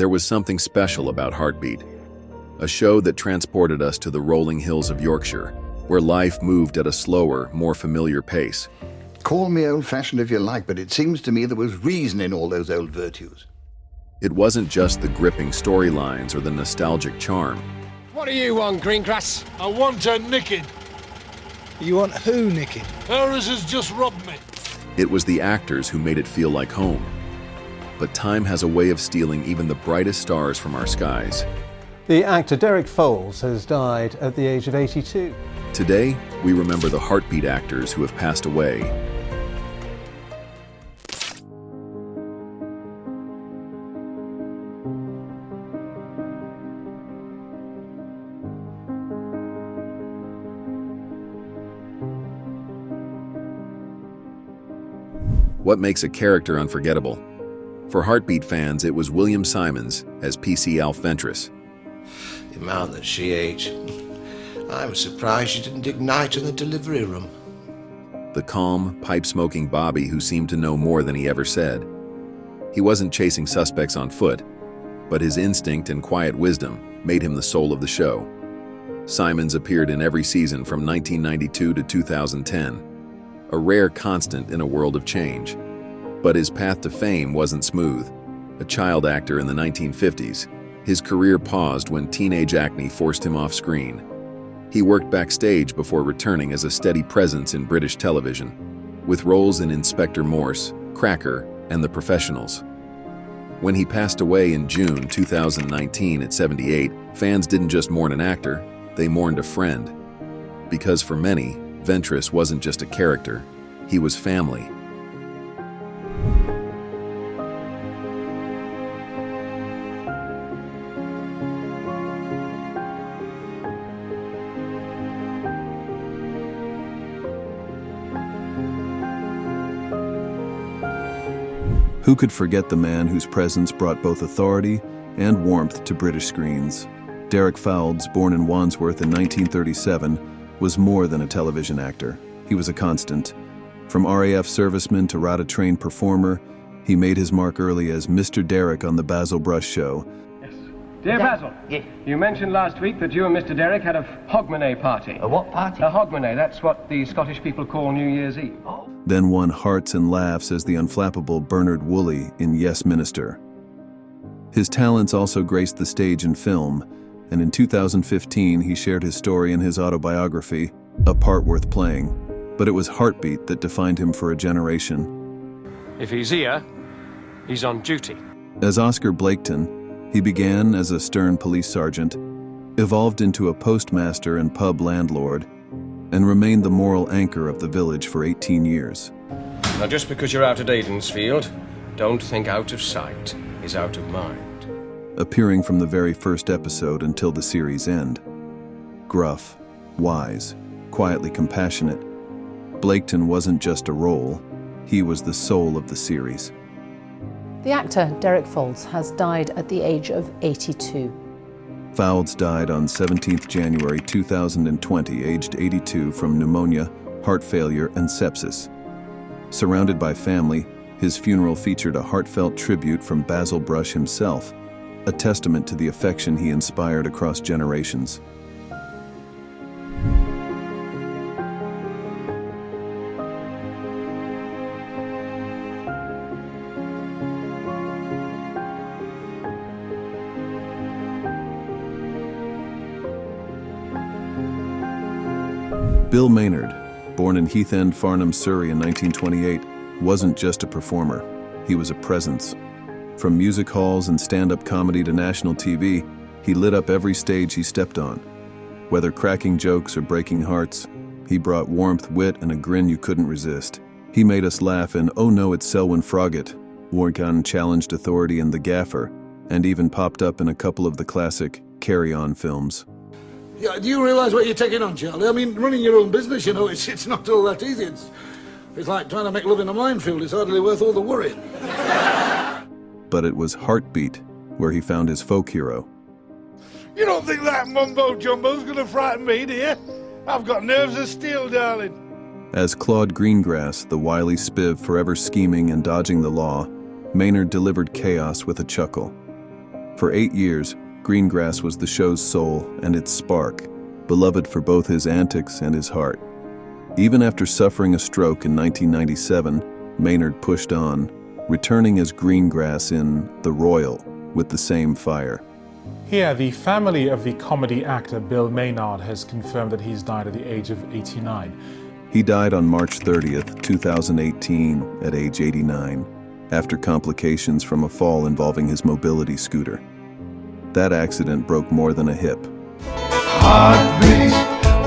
There was something special about Heartbeat, a show that transported us to the rolling hills of Yorkshire, where life moved at a slower, more familiar pace. Call me old-fashioned if you like, but it seems to me there was reason in all those old virtues. It wasn't just the gripping storylines or the nostalgic charm. What do you want, Greengrass? I want her naked. You want who naked? Her as has just robbed me. It was the actors who made it feel like home. But time has a way of stealing even the brightest stars from our skies. The actor Derek Foles has died at the age of 82. Today, we remember the Heartbeat actors who have passed away. What makes a character unforgettable? For Heartbeat fans, it was William Simons as PC Alf Ventress. The amount that she ate. I was surprised she didn't ignite in the delivery room. The calm, pipe-smoking Bobby who seemed to know more than he ever said. He wasn't chasing suspects on foot, but his instinct and quiet wisdom made him the soul of the show. Simons appeared in every season from 1992 to 2010, a rare constant in a world of change. But his path to fame wasn't smooth. A child actor in the 1950s, his career paused when teenage acne forced him off screen. He worked backstage before returning as a steady presence in British television, with roles in Inspector Morse, Cracker, and The Professionals. When he passed away in June 2019 at 78, fans didn't just mourn an actor, they mourned a friend. Because for many, Ventress wasn't just a character, he was family. Who could forget the man whose presence brought both authority and warmth to British screens? Derek Fowles, born in Wandsworth in 1937, was more than a television actor. He was a constant. From RAF serviceman to RADA-trained performer, he made his mark early as Mr. Derek on the Basil Brush Show. Yes. Dear Basil, Yes. you mentioned last week that you and Mr. Derek had a hogmanay party. A what party? A hogmanay, that's what the Scottish people call New Year's Eve. Oh. Then won hearts and laughs as the unflappable Bernard Woolley in Yes Minister. His talents also graced the stage and film, and in 2015 he shared his story in his autobiography, A Part Worth Playing. But it was Heartbeat that defined him for a generation. If he's here, he's on duty. As Oscar Blaketon, he began as a stern police sergeant, evolved into a postmaster and pub landlord, and remained the moral anchor of the village for 18 years. Now, just because you're out at Aidensfield, don't think out of sight is out of mind. Appearing from the very first episode until the series' end. Gruff, wise, quietly compassionate, Blaketon wasn't just a role, he was the soul of the series. The actor Derek Foles has died at the age of 82. Fowles died on 17th January 2020, aged 82, from pneumonia, heart failure, and sepsis. Surrounded by family, his funeral featured a heartfelt tribute from Basil Brush himself, a testament to the affection he inspired across generations. Bill Maynard, born in Heath End, Farnham, Surrey in 1928, wasn't just a performer, he was a presence. From music halls and stand-up comedy to national TV, he lit up every stage he stepped on. Whether cracking jokes or breaking hearts, he brought warmth, wit, and a grin you couldn't resist. He made us laugh in Oh No, It's Selwyn Froggatt, Wargan challenged authority in The Gaffer, and even popped up in a couple of the classic Carry On films. Yeah, do you realise what you're taking on, Charlie? I mean, running your own business, you know, it's not all that easy. It's like trying to make love in a minefield. It's hardly worth all the worry. But it was Heartbeat where he found his folk hero. You don't think that mumbo-jumbo's gonna frighten me, do you? I've got nerves of steel, darling. As Claude Greengrass, the wily spiv forever scheming and dodging the law, Maynard delivered chaos with a chuckle. For 8 years, Greengrass was the show's soul and its spark, beloved for both his antics and his heart. Even after suffering a stroke in 1997, Maynard pushed on, returning as Greengrass in The Royal with the same fire. Here, the family of the comedy actor Bill Maynard has confirmed that he's died at the age of 89. He died on March 30th, 2018, at age 89, after complications from a fall involving his mobility scooter. That accident broke more than a hip. Heartbeat,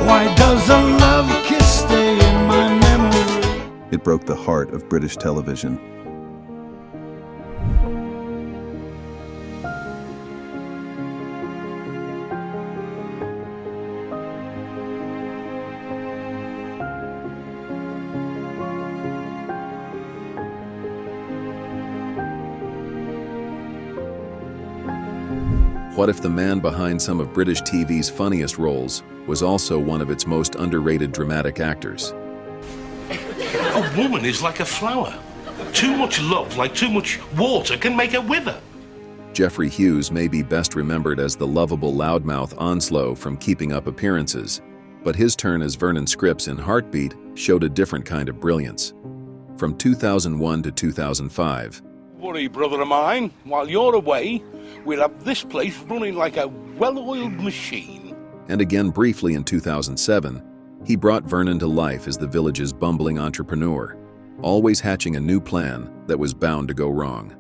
why does a love kiss stay in my memory? It broke the heart of British television. What if the man behind some of British TV's funniest roles was also one of its most underrated dramatic actors? A woman is like a flower. Too much love, like too much water, can make her wither. Geoffrey Hughes may be best remembered as the lovable loudmouth Onslow from Keeping Up Appearances, but his turn as Vernon Scripps in Heartbeat showed a different kind of brilliance. From 2001 to 2005, Worry, brother of mine, while you're away, we'll have this place running like a well-oiled machine. and again briefly in 2007, he brought Vernon to life as the village's bumbling entrepreneur, always hatching a new plan that was bound to go wrong.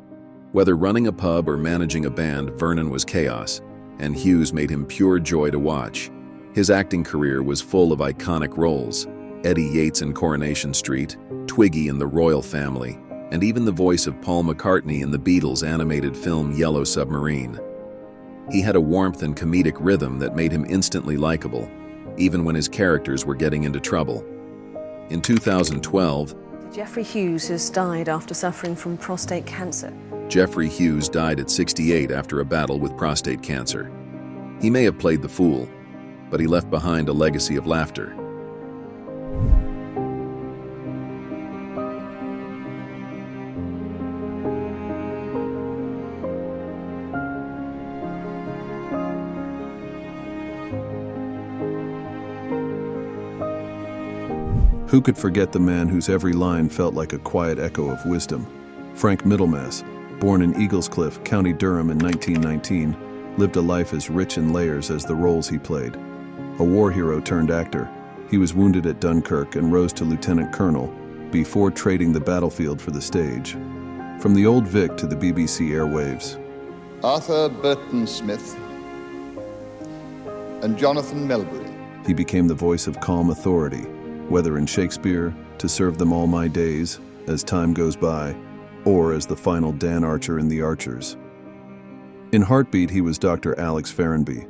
Whether running a pub or managing a band, Vernon was chaos, and Hughes made him pure joy to watch. His acting career was full of iconic roles: Eddie Yates in Coronation Street, Twiggy in The Royal Family, and even the voice of Paul McCartney in the Beatles' animated film Yellow Submarine. He had a warmth and comedic rhythm that made him instantly likable, even when his characters were getting into trouble. In 2012, Geoffrey Hughes has died after suffering from prostate cancer. Geoffrey Hughes died at 68 after a battle with prostate cancer. He may have played the fool, but he left behind a legacy of laughter. Who could forget the man whose every line felt like a quiet echo of wisdom? Frank Middlemass, born in Eaglescliffe, County Durham in 1919, lived a life as rich in layers as the roles he played. A war hero turned actor, he was wounded at Dunkirk and rose to lieutenant colonel before trading the battlefield for the stage. From the Old Vic to the BBC airwaves. Arthur Burton Smith and Jonathan Melbury. He became the voice of calm authority, whether in Shakespeare, To Serve Them All My Days, As Time Goes By, or as the final Dan Archer in The Archers. In Heartbeat, he was Dr. Alex Ferrenby.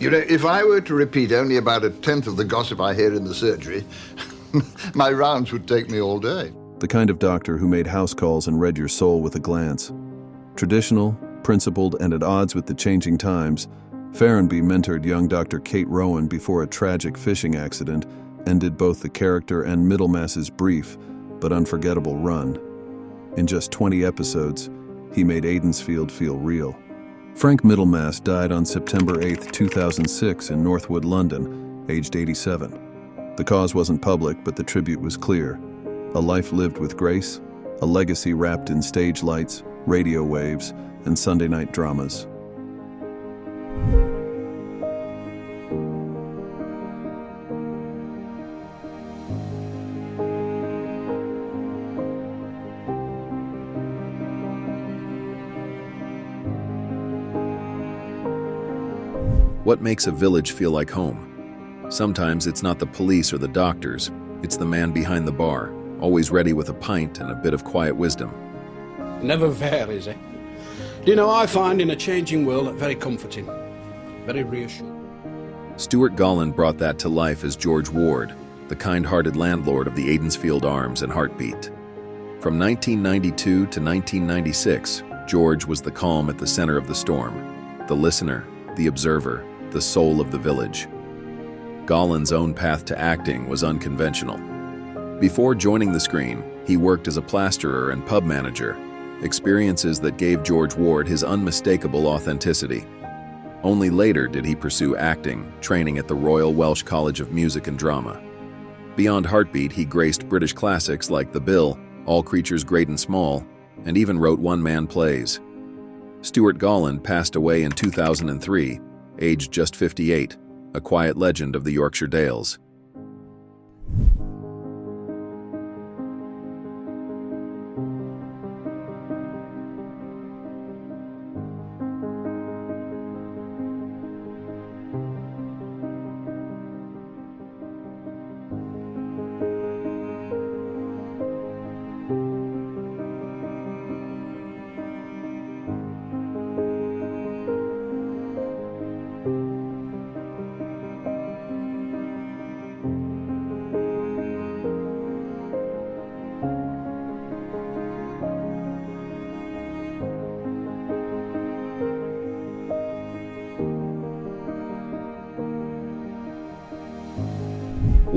You know, if I were to repeat only about a tenth of the gossip I hear in the surgery, my rounds would take me all day. The kind of doctor who made house calls and read your soul with a glance. Traditional, principled, and at odds with the changing times, Ferrenby mentored young Dr. Kate Rowan before a tragic fishing accident ended both the character and Middlemass's brief but unforgettable run. In just 20 episodes, he made Aidensfield feel real. Frank Middlemass died on September 8, 2006 in Northwood, London, aged 87. The cause wasn't public, but the tribute was clear. A life lived with grace, a legacy wrapped in stage lights, radio waves, and Sunday night dramas. What makes a village feel like home? Sometimes it's not the police or the doctors, it's the man behind the bar, always ready with a pint and a bit of quiet wisdom. Never varies, eh? Do you know, I find in a changing world that very comforting, very reassuring. Stuart Gollan brought that to life as George Ward, the kind-hearted landlord of the Aidensfield Arms and Heartbeat. From 1992 to 1996, George was the calm at the center of the storm, the listener, the observer, the soul of the village. Gollan's own path to acting was unconventional. Before joining the screen, he worked as a plasterer and pub manager, experiences that gave George Ward his unmistakable authenticity. Only later did he pursue acting, training at the Royal Welsh College of Music and Drama. Beyond Heartbeat, he graced British classics like The Bill, All Creatures Great and Small, and even wrote one-man plays. Stuart Golland passed away in 2003, aged just 58, a quiet legend of the Yorkshire Dales.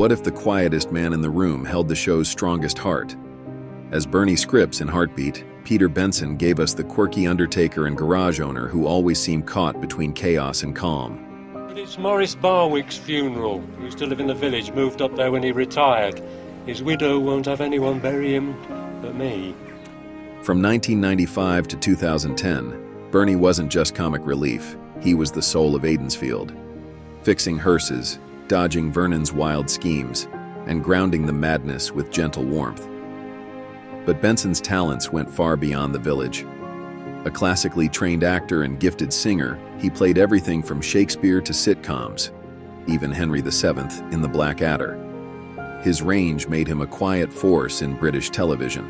What if the quietest man in the room held the show's strongest heart? As Bernie Scripps in Heartbeat, Peter Benson gave us the quirky undertaker and garage owner who always seemed caught between chaos and calm. But it's Maurice Barwick's funeral. He used to live in the village, moved up there when he retired. His widow won't have anyone bury him but me. From 1995 to 2010, Bernie wasn't just comic relief. He was the soul of Aidensfield, fixing hearses, dodging Vernon's wild schemes, and grounding the madness with gentle warmth. But Benson's talents went far beyond the village. A classically trained actor and gifted singer, he played everything from Shakespeare to sitcoms, even Henry VII in The Black Adder. His range made him a quiet force in British television.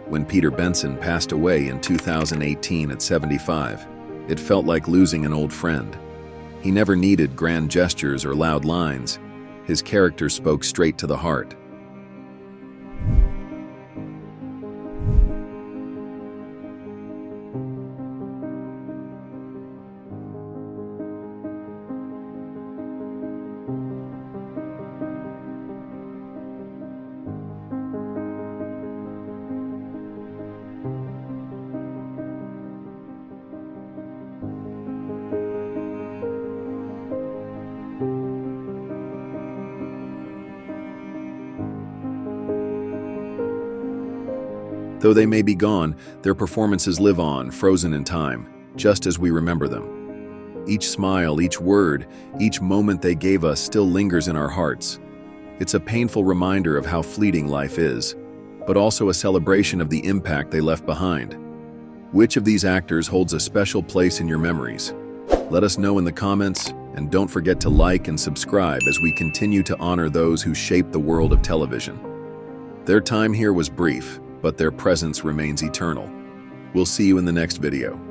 When Peter Benson passed away in 2018 at 75, it felt like losing an old friend. He never needed grand gestures or loud lines. His character spoke straight to the heart. Though they may be gone, their performances live on, frozen in time, just as we remember them. Each smile, each word, each moment they gave us still lingers in our hearts. It's a painful reminder of how fleeting life is, but also a celebration of the impact they left behind. Which of these actors holds a special place in your memories? Let us know in the comments, and don't forget to like and subscribe as we continue to honor those who shaped the world of television. Their time here was brief, but their presence remains eternal. We'll see you in the next video.